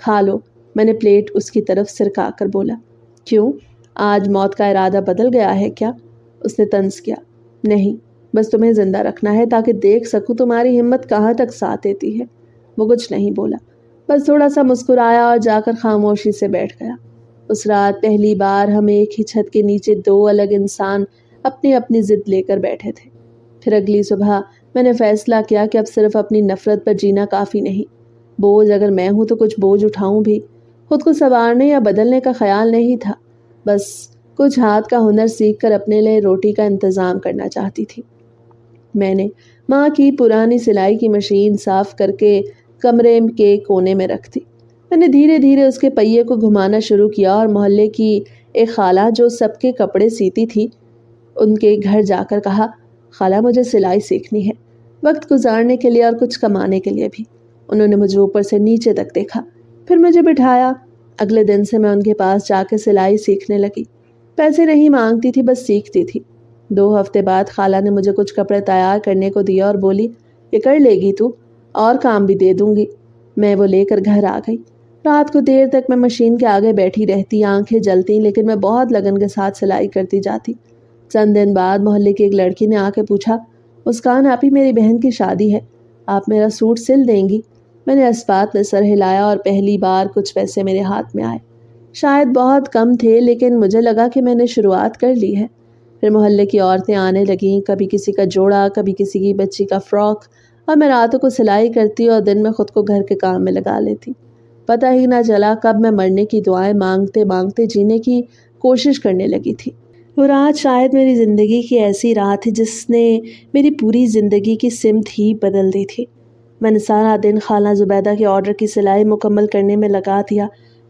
کھا لو، میں نے پلیٹ اس کی طرف سرکا کر بولا۔ کیوں؟ آج موت کا ارادہ بدل گیا ہے کیا؟ اس نے طنز کیا۔ نہیں، بس تمہیں زندہ رکھنا ہے تاکہ دیکھ سکوں تمہاری ہمت کہاں تک ساتھ دیتی ہے۔ وہ کچھ نہیں بولا، بس تھوڑا سا مسکرایا اور جا کر خاموشی سے بیٹھ گیا۔ اس رات پہلی بار ہم ایک ہی چھت کے نیچے دو الگ انسان اپنی اپنی ضد لے کر بیٹھے تھے۔ پھر اگلی صبح میں نے فیصلہ کیا کہ اب صرف اپنی نفرت پر جینا کافی نہیں۔ بوجھ اگر میں ہوں تو کچھ بوجھ اٹھاؤں بھی۔ خود کو سنوارنے یا بدلنے کا خیال نہیں تھا، بس کچھ ہاتھ کا ہنر سیکھ کر اپنے لیے روٹی کا انتظام کرنا چاہتی تھی۔ میں نے ماں کی پرانی سلائی کی مشین صاف کر کے کمرے کے کونے میں رکھ دی۔ میں نے دھیرے دھیرے اس کے پہیے کو گھمانا شروع کیا اور محلے کی ایک خالہ جو سب کے کپڑے سیتی تھی، ان کے گھر جا کر کہا، خالہ مجھے سلائی سیکھنی ہے، وقت گزارنے کے لیے اور کچھ کمانے کے لیے بھی۔ انہوں نے مجھے اوپر سے نیچے تک دیکھا، پھر مجھے بٹھایا۔ اگلے دن سے میں ان کے پاس جا کے سلائی سیکھنے لگی۔ پیسے نہیں مانگتی تھی، بس سیکھتی تھی۔ 2 ہفتے بعد خالہ نے مجھے کچھ کپڑے تیار کرنے کو دیا اور بولی، یہ کر لے گی تو، اور کام بھی دے دوں گی۔ میں وہ لے کر گھر آ گئی۔ رات کو دیر تک میں مشین کے آگے بیٹھی رہتی، آنکھیں جلتی، لیکن میں بہت لگن کے ساتھ سلائی کرتی جاتی۔ چند دن بعد محلے کی ایک لڑکی نے آ کے پوچھا، مسکان آپی، میری بہن کی شادی ہے، آپ میرا سوٹ سل دیں گی؟ میں نے اسبات میں سر ہلایا اور پہلی بار کچھ پیسے میرے ہاتھ میں آئے۔ شاید بہت کم تھے، لیکن مجھے لگا کہ میں نے شروعات کر لی ہے۔ پھر محلے کی عورتیں آنے لگیں، کبھی کسی کا جوڑا، کبھی کسی کی بچی کا فراک، اور میں راتوں کو سلائی کرتی اور دن میں خود کو گھر کے کام میں لگا لیتی۔ پتہ ہی نہ چلا کب میں مرنے کی دعائیں مانگتے مانگتے جینے کی کوشش کرنے لگی تھی۔ وہ رات شاید میری زندگی کی ایسی رات تھی جس نے میری پوری زندگی کی سمت ہی بدل دی تھی۔ میں نے سارا دن خالہ زبیدہ کے آرڈر کی سلائی مکمل کرنے میں لگا دیا۔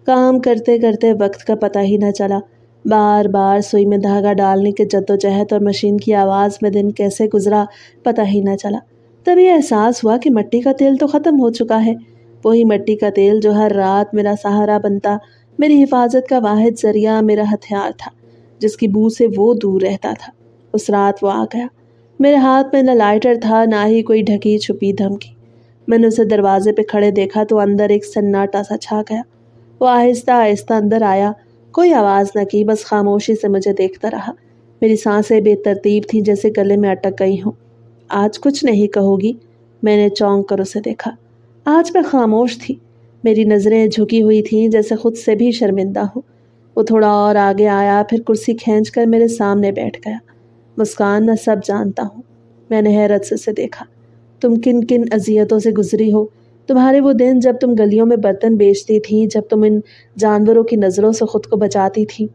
کام کرتے کرتے وقت کا پتہ ہی نہ چلا۔ بار بار سوئی میں دھاگا ڈالنے کے جدوجہد اور مشین کی آواز میں دن کیسے گزرا پتہ ہی نہ چلا۔ تبھی احساس ہوا کہ مٹی کا تیل تو ختم ہو چکا ہے، وہی مٹی کا تیل جو ہر رات میرا سہارا بنتا، میری حفاظت کا واحد ذریعہ، میرا ہتھیار تھا، جس کی بو سے وہ دور رہتا تھا۔ اس رات وہ آ گیا۔ میرے ہاتھ میں نہ لائٹر تھا، نہ ہی کوئی ڈھکی چھپی دھمکی۔ میں نے اسے دروازے پہ کھڑے دیکھا تو اندر ایک سناٹا سا چھا گیا۔ وہ آہستہ آہستہ اندر آیا، کوئی آواز نہ کی، بس خاموشی سے مجھے دیکھتا رہا۔ میری سانسیں بے ترتیب تھیں، جیسے گلے میں اٹک گئی ہوں۔ آج کچھ نہیں کہو گی؟ میں نے چونک کر اسے دیکھا۔ آج میں خاموش تھی، میری نظریں جھکی ہوئی تھیں جیسے خود سے بھی شرمندہ ہوں۔ وہ تھوڑا اور آگے آیا، پھر کرسی کھینچ کر میرے سامنے بیٹھ گیا۔ مسکان، میں سب جانتا ہوں۔ میں نے حیرت سے اسے دیکھا۔ تم کن کن اذیتوں سے گزری ہو، تمہارے وہ دن جب تم گلیوں میں برتن بیچتی تھی، جب تم ان جانوروں کی نظروں سے خود کو بچاتی تھی۔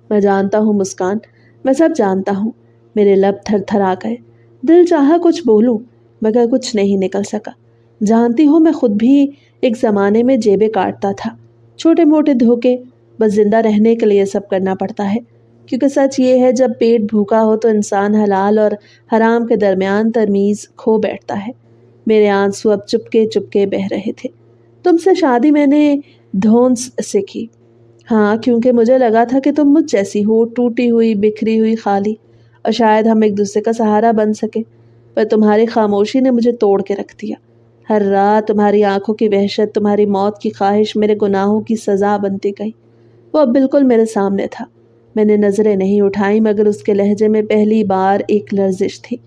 میں جانتا ہوں مسکان، میں سب جانتا ہوں۔ میرے لب تھر تھر آ گئے، دل چاہا کچھ بولوں مگر کچھ نہیں نکل سکا۔ جانتی ہوں میں خود بھی ایک زمانے میں جیبیں کاٹتا تھا، چھوٹے موٹے دھوکے، بس زندہ رہنے کے لیے سب کرنا پڑتا ہے، کیونکہ سچ یہ ہے جب پیٹ بھوکا ہو تو انسان حلال اور حرام کے درمیان تمیز کھو بیٹھتا ہے۔ میرے آنسو اب چپکے چپکے بہہ رہے تھے۔ تم سے شادی میں نے دھونس سے کی، ہاں، کیونکہ مجھے لگا تھا کہ تم مجھ جیسی ہو، ٹوٹی ہوئی، بکھری ہوئی، خالی، اور شاید ہم ایک دوسرے کا سہارا بن سکے، پر تمہاری خاموشی نے مجھے توڑ کے رکھ دیا۔ ہر رات تمہاری آنکھوں کی وحشت، تمہاری موت کی خواہش میرے گناہوں کی سزا بنتی گئی۔ وہ اب بالکل میرے سامنے تھا، میں نے نظریں نہیں اٹھائیں مگر اس کے لہجے میں پہلی بار ایک لرزش تھی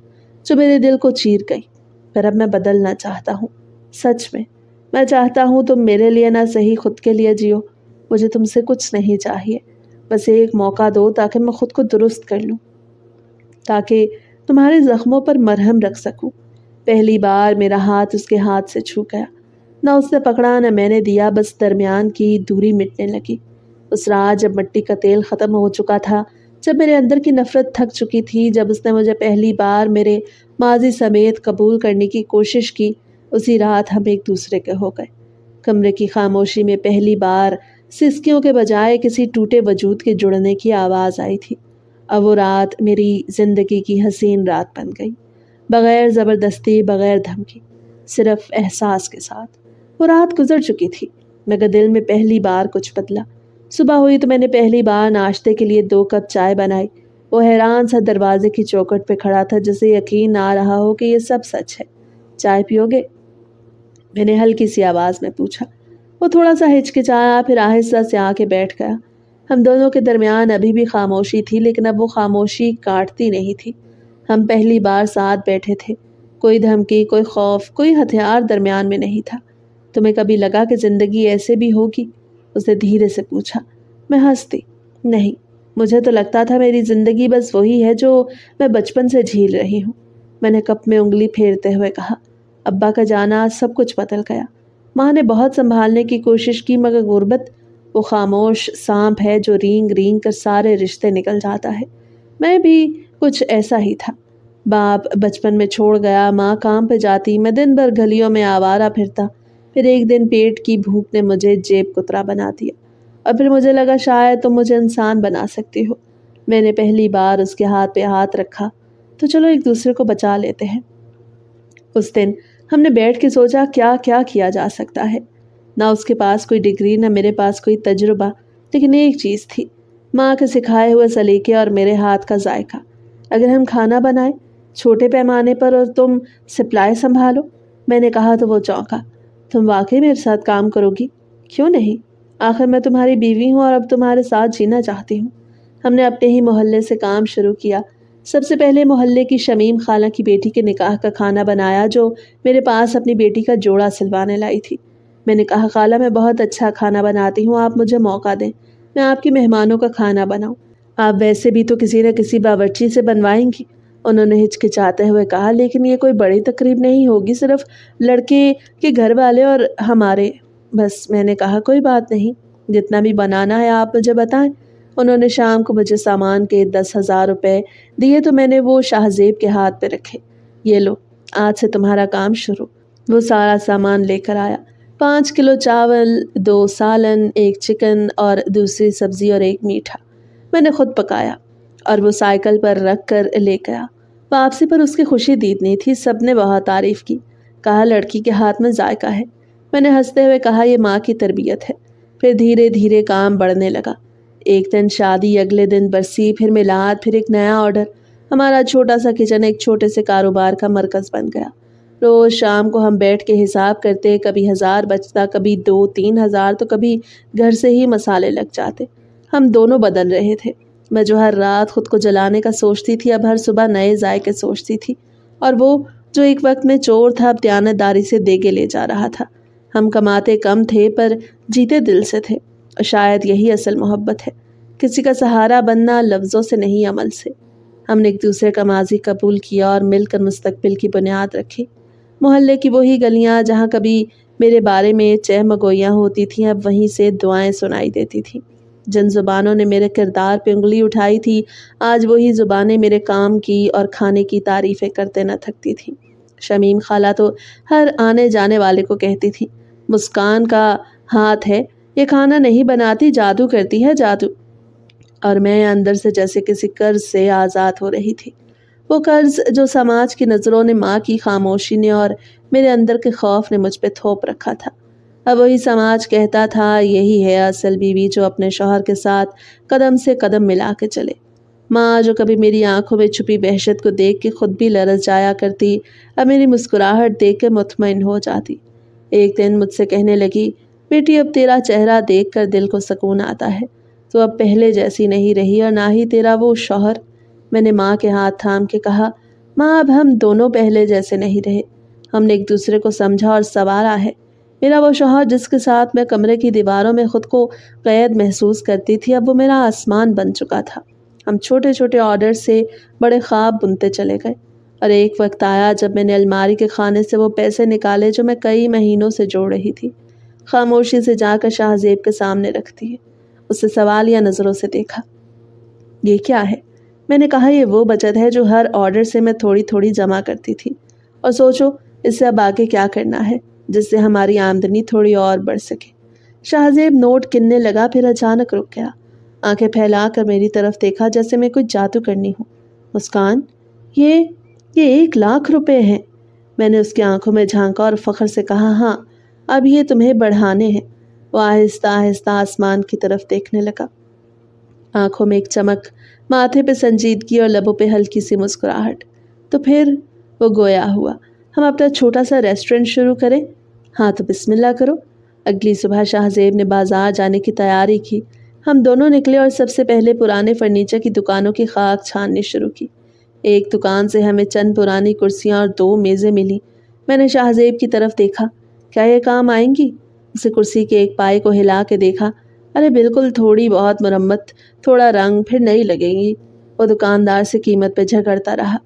جو میرے دل کو چیر گئی۔ پر اب میں بدلنا چاہتا ہوں، سچ میں چاہتا ہوں تم میرے لیے نہ صحیح خود کے لیے جیو۔ مجھے تم سے کچھ نہیں چاہیے، بس ایک موقع دو تاکہ میں خود کو درست کر لوں، تاکہ تمہارے زخموں پر مرہم رکھ سکوں۔ پہلی بار میرا ہاتھ اس کے ہاتھ سے چھو گیا، نہ اس نے پکڑا نہ میں نے دیا، بس درمیان کی دوری مٹنے لگی۔ اس رات جب مٹی کا تیل ختم ہو چکا تھا، جب میرے اندر کی نفرت تھک چکی تھی، جب اس نے مجھے پہلی بار میرے ماضی سمیت قبول کرنے کی کوشش کی، اسی رات ہم ایک دوسرے کے ہو گئے۔ کمرے کی خاموشی میں پہلی بار سسکیوں کے بجائے کسی ٹوٹے وجود کے جڑنے کی آواز آئی تھی۔ اب وہ رات میری زندگی کی حسین رات بن گئی، بغیر زبردستی، بغیر دھمکی، صرف احساس کے ساتھ۔ وہ رات گزر چکی تھی مگر دل میں پہلی بار کچھ بدلا۔ صبح ہوئی تو میں نے پہلی بار ناشتے کے لیے 2 کپ چائے بنائی۔ وہ حیران سا دروازے کی چوکھٹ پہ کھڑا تھا، جسے یقین نہ آ رہا ہو کہ یہ سب سچ ہے۔ چائے پیو گے؟ میں نے ہلکی سی آواز میں پوچھا۔ وہ تھوڑا سا ہچکچایا، پھر آہستہ سے آ کے بیٹھ گیا۔ ہم دونوں کے درمیان ابھی بھی خاموشی تھی، لیکن اب وہ خاموشی کاٹتی نہیں تھی۔ ہم پہلی بار ساتھ بیٹھے تھے، کوئی دھمکی، کوئی خوف، کوئی ہتھیار درمیان میں نہیں تھا۔ تمہیں کبھی لگا کہ زندگی ایسے بھی ہوگی؟ اس نے دھیرے سے پوچھا۔ میں ہنس دی۔ نہیں، مجھے تو لگتا تھا میری زندگی بس وہی ہے جو میں بچپن سے جھیل رہی ہوں۔ میں نے کپ میں انگلی پھیرتے ہوئے کہا۔ ابا کا جانا سب کچھ بدل گیا۔ ماں نے بہت سنبھالنے کی کوشش کی مگر غربت وہ خاموش سانپ ہے جو رینگ رینگ کر سارے رشتے نکل جاتا ہے۔ میں بھی کچھ ایسا ہی تھا۔ باپ بچپن میں چھوڑ گیا، ماں کام پہ جاتی، میں دن بھر گلیوں میں آوارہ پھرتا۔ پھر ایک دن پیٹ کی بھوک نے مجھے جیب کترا بنا دیا، اور پھر مجھے لگا شاید تم مجھے انسان بنا سکتی ہو۔ میں نے پہلی بار اس کے ہاتھ پہ ہاتھ رکھا، تو چلو ایک دوسرے کو بچا لیتے ہیں۔ اس دن ہم نے بیٹھ کے سوچا کیا کیا کیا جا سکتا ہے۔ نہ اس کے پاس کوئی ڈگری، نہ میرے پاس کوئی تجربہ، لیکن ایک چیز تھی، ماں کے سکھائے ہوئے سلیقے اور میرے ہاتھ کا ذائقہ۔ اگر ہم کھانا بنائیں چھوٹے پیمانے پر اور تم سپلائی سنبھالو، میں نے کہا تو وہ چونکا۔ تم واقعی میرے ساتھ کام کرو گی؟ کیوں نہیں، آخر میں تمہاری بیوی ہوں اور اب تمہارے ساتھ جینا چاہتی ہوں۔ ہم نے اپنے ہی محلے سے کام شروع کیا۔ سب سے پہلے محلے کی شمیم خالہ کی بیٹی کے نکاح کا کھانا بنایا، جو میرے پاس اپنی بیٹی کا جوڑا سلوانے لائی تھی۔ میں نے کہا خالہ میں بہت اچھا کھانا بناتی ہوں، آپ مجھے موقع دیں، میں آپ کی مہمانوں کا کھانا بناؤں۔ آپ ویسے بھی تو کسی نہ کسی باورچی سے بنوائیں گی، انہوں نے ہچکچاتے ہوئے کہا، لیکن یہ کوئی بڑی تقریب نہیں ہوگی، صرف لڑکے کے گھر والے اور ہمارے بس۔ میں نے کہا کوئی بات نہیں، جتنا بھی بنانا ہے آپ مجھے بتائیں۔ انہوں نے شام کو مجھے سامان کے 10,000 روپے دیے تو میں نے وہ شاہزیب کے ہاتھ پہ رکھے۔ یہ لو، آج سے تمہارا کام شروع۔ وہ سارا سامان لے کر آیا، 5 کلو چاول، 2 سالن، 1 چکن اور دوسری سبزی اور 1 میٹھا۔ میں نے خود پکایا اور وہ سائیکل پر رکھ کر لے گیا۔ واپسی پر اس کی خوشی دیدنی تھی، سب نے بہت تعریف کی، کہا لڑکی کے ہاتھ میں ذائقہ ہے۔ میں نے ہنستے ہوئے کہا یہ ماں کی تربیت ہے۔ پھر دھیرے دھیرے کام بڑھنے لگا۔ ایک دن شادی، اگلے دن برسی، پھر میلاد، پھر ایک نیا آرڈر۔ ہمارا چھوٹا سا کچن ایک چھوٹے سے کاروبار کا مرکز بن گیا۔ روز شام کو ہم بیٹھ کے حساب کرتے، کبھی 1000 بچتا، کبھی 2-3 ہزار، تو کبھی گھر سے ہی مسالے لگ جاتے۔ ہم دونوں بدل رہے تھے۔ میں جو ہر رات خود کو جلانے کا سوچتی تھی، اب ہر صبح نئے ذائقے سوچتی تھی، اور وہ جو ایک وقت میں چور تھا اب دیانتداری سے دیگے لے جا رہا تھا۔ ہم کماتے کم تھے پر جیتے دل سے تھے، اور شاید یہی اصل محبت ہے، کسی کا سہارا بننا لفظوں سے نہیں، عمل سے۔ ہم نے ایک دوسرے کا ماضی قبول کیا اور مل کر مستقبل کی بنیاد رکھی۔ محلے کی وہی گلیاں جہاں کبھی میرے بارے میں چہمگوئیاں ہوتی تھیں، اب وہیں سے دعائیں سنائی دیتی تھیں۔ جن زبانوں نے میرے کردار پہ انگلی اٹھائی تھی، آج وہی زبانیں میرے کام کی اور کھانے کی تعریفیں کرتے نہ تھکتی تھیں۔ شمیم خالہ تو ہر آنے جانے والے کو کہتی تھی، مسکان کا ہاتھ ہے، یہ کھانا نہیں بناتی، جادو کرتی ہے، جادو۔ اور میں اندر سے جیسے کسی قرض سے آزاد ہو رہی تھی، وہ قرض جو سماج کی نظروں نے، ماں کی خاموشی نے اور میرے اندر کے خوف نے مجھ پہ تھوپ رکھا تھا۔ اب وہی سماج کہتا تھا، یہی ہے اصل بیوی جو اپنے شوہر کے ساتھ قدم سے قدم ملا کے چلے۔ ماں جو کبھی میری آنکھوں میں چھپی وحشت کو دیکھ کے خود بھی لرز جایا کرتی، اب میری مسکراہٹ دیکھ کے مطمئن ہو جاتی۔ ایک دن مجھ سے کہنے لگی، بیٹی اب تیرا چہرہ دیکھ کر دل کو سکون آتا ہے، تو اب پہلے جیسی نہیں رہی اور نہ ہی تیرا وہ شوہر۔ میں نے ماں کے ہاتھ تھام کے کہا، ماں اب ہم دونوں پہلے جیسے نہیں رہے، ہم نے ایک دوسرے کو سمجھا اور سنوارا ہے۔ میرا وہ شوہر جس کے ساتھ میں کمرے کی دیواروں میں خود کو قید محسوس کرتی تھی، اب وہ میرا آسمان بن چکا تھا۔ ہم چھوٹے چھوٹے آرڈر سے بڑے خواب بنتے چلے گئے، اور ایک وقت آیا جب میں نے الماری کے خانے سے وہ پیسے نکالے جو میں کئی مہینوں سے جوڑ رہی تھی۔ خاموشی سے جا کر شاہ زیب کے سامنے رکھتی ہے، اسے سوالیہ نظروں سے دیکھا۔ یہ کیا ہے؟ میں نے کہا، یہ وہ بچت ہے جو ہر آرڈر سے میں تھوڑی تھوڑی جمع کرتی تھی، اور سوچو اس سے اب آگے کیا کرنا ہے جس سے ہماری آمدنی تھوڑی اور بڑھ سکے۔ شاہ زیب نوٹ گننے لگا، پھر اچانک رک گیا، آنکھیں پھیلا کر میری طرف دیکھا جیسے میں کچھ جادو کرنی ہوں۔ مسکان، یہ 1,00,000 روپے ہیں۔ میں نے اس کی آنکھوں میں جھانکا اور فخر سے کہا، ہاں، اب یہ تمہیں بڑھانے ہیں۔ وہ آہستہ آہستہ آسمان کی طرف دیکھنے لگا، آنکھوں میں ایک چمک، ماتھے پہ سنجیدگی اور لبوں پہ ہلکی سی مسکراہٹ۔ تو پھر وہ گویا ہوا، ہم اپنا چھوٹا سا ریسٹورنٹ شروع کریں؟ ہاں تو بسم اللہ کرو۔ اگلی صبح شاہ زیب نے بازار جانے کی تیاری کی، ہم دونوں نکلے اور سب سے پہلے پرانے فرنیچر کی دکانوں کی خاک چھاننی شروع کی۔ ایک دکان سے ہمیں چند پرانی کرسیاں اور 2 میزیں ملی۔ میں نے شاہ زیب کی طرف دیکھا، کیا یہ کام آئیں گی؟ اسے کرسی کے ایک پائے کو ہلا کے دیکھا، ارے بالکل، تھوڑی بہت مرمت، تھوڑا رنگ، پھر نئی لگیں گی۔ وہ دکاندار سے قیمت پہ جھگڑتا رہا،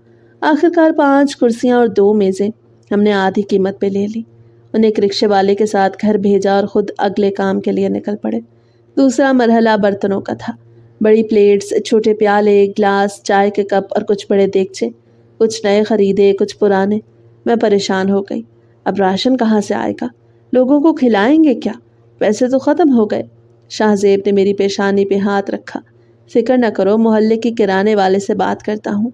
آخرکار 5 کرسیاں اور 2 میزیں ہم نے آدھی قیمت پہ لے لی۔ انہیں ایک رکشے والے کے ساتھ گھر بھیجا اور خود اگلے کام کے لیے نکل پڑے۔ دوسرا مرحلہ برتنوں کا تھا، بڑی پلیٹس، چھوٹے پیالے، گلاس، چائے کے کپ اور کچھ بڑے دیگچے، کچھ نئے خریدے، کچھ پرانے۔ میں پریشان ہو گئی، اب راشن کہاں سے آئے گا؟ لوگوں کو کھلائیں گے کیا؟ پیسے تو ختم ہو گئے۔ شاہ زیب نے میری پیشانی پہ ہاتھ رکھا، فکر نہ کرو، محلے کے کرانے والے سے بات کرتا ہوں۔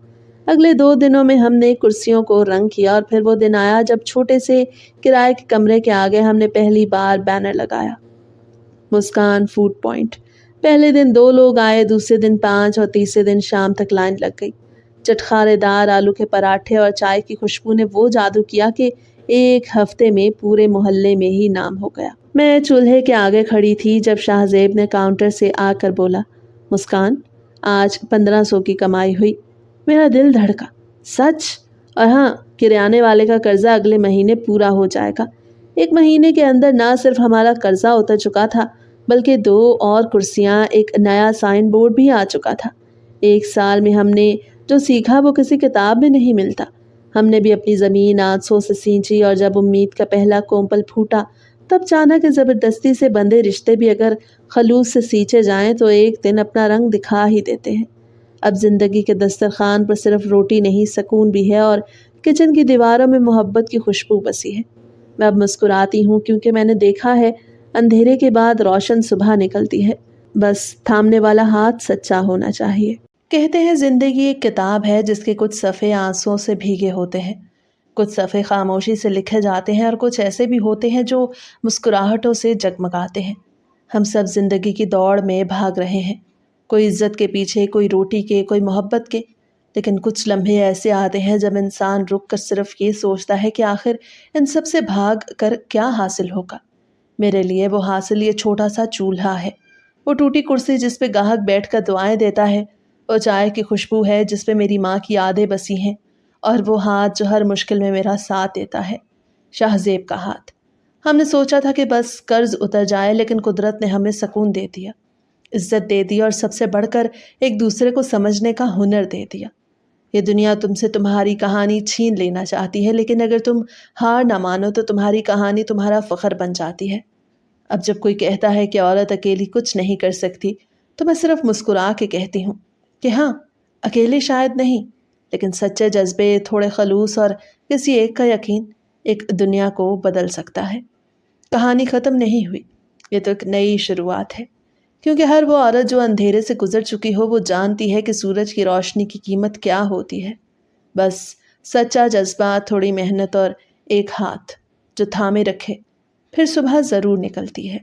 اگلے 2 دنوں میں ہم نے کرسیوں کو رنگ کیا، اور پھر وہ دن آیا جب چھوٹے سے کرائے کے کمرے کے آگے ہم نے پہلی بار بینر لگایا، مسکان فوڈ پوائنٹ۔ پہلے دن 2 لوگ آئے، دوسرے دن 5 اور تیسرے دن شام تک لائن لگ گئی۔ چٹخارے دار آلو کے پراٹھے اور چائے کی خوشبو نے وہ جادو کیا کہ ایک ہفتے میں پورے محلے میں ہی نام ہو گیا۔ میں چولہے کے آگے کھڑی تھی جب شاہ زیب نے کاؤنٹر سے آ کر بولا، مسکان، آج 1500 کی کمائی ہوئی۔ میرا دل دھڑکا، سچ؟ اور ہاں، کریانے والے کا قرضہ اگلے مہینے پورا ہو جائے گا۔ 1 مہینے کے اندر نہ صرف ہمارا قرضہ اتر چکا تھا، بلکہ 2 اور کرسیاں، ایک نیا سائن بورڈ بھی آ چکا تھا۔ 1 سال میں ہم نے جو سیکھا وہ کسی کتاب میں نہیں ملتا۔ ہم نے بھی اپنی زمین آنسوں سے سینچی، اور جب امید کا پہلا کومپل پھوٹا، تب جانا کہ زبردستی سے بندھے رشتے بھی اگر خلوص سے سینچے جائیں تو ایک دن اپنا رنگ دکھا ہی دیتے ہیں۔ اب زندگی کے دسترخوان پر صرف روٹی نہیں، سکون بھی ہے، اور کچن کی دیواروں میں محبت کی خوشبو بسی ہے۔ میں اب مسکراتی ہوں کیونکہ میں نے دیکھا ہے، اندھیرے کے بعد روشن صبح نکلتی ہے، بس تھامنے والا ہاتھ سچا ہونا چاہیے۔ کہتے ہیں زندگی ایک کتاب ہے جس کے کچھ صفحے آنسوؤں سے بھیگے ہوتے ہیں، کچھ صفحے خاموشی سے لکھے جاتے ہیں، اور کچھ ایسے بھی ہوتے ہیں جو مسکراہٹوں سے جگمگاتے ہیں۔ ہم سب زندگی کی دوڑ میں بھاگ رہے ہیں، کوئی عزت کے پیچھے، کوئی روٹی کے، کوئی محبت کے، لیکن کچھ لمحے ایسے آتے ہیں جب انسان رک کر صرف یہ سوچتا ہے کہ آخر ان سب سے بھاگ کر کیا حاصل ہوگا۔ میرے لیے وہ حاصل یہ چھوٹا سا چولہا ہے، وہ ٹوٹی کرسی جس پہ گاہک بیٹھ کر دعائیں دیتا ہے، وہ چائے کی خوشبو ہے جس پہ میری ماں کی یادیں بسی ہیں، اور وہ ہاتھ جو ہر مشکل میں میرا ساتھ دیتا ہے، شاہ زیب کا ہاتھ۔ ہم نے سوچا تھا کہ بس قرض اتر جائے، لیکن قدرت نے ہمیں سکون دے دیا، عزت دے دی، اور سب سے بڑھ کر ایک دوسرے کو سمجھنے کا ہنر دے دیا۔ یہ دنیا تم سے تمہاری کہانی چھین لینا چاہتی ہے، لیکن اگر تم ہار نہ مانو تو تمہاری کہانی تمہارا فخر بن جاتی ہے۔ اب جب کوئی کہتا ہے کہ عورت اکیلی کچھ نہیں کر سکتی تو میں صرف مسکرا کے کہتی ہوں کہ ہاں، اکیلے شاید نہیں، لیکن سچے جذبے، تھوڑے خلوص اور کسی ایک کا یقین ایک دنیا کو بدل سکتا ہے۔ کہانی ختم نہیں ہوئی، یہ تو ایک نئی شروعات ہے، کیونکہ ہر وہ عورت جو اندھیرے سے گزر چکی ہو وہ جانتی ہے کہ سورج کی روشنی کی قیمت کیا ہوتی ہے۔ بس سچا جذبہ، تھوڑی محنت اور ایک ہاتھ جو تھامے رکھے، پھر صبح ضرور نکلتی ہے۔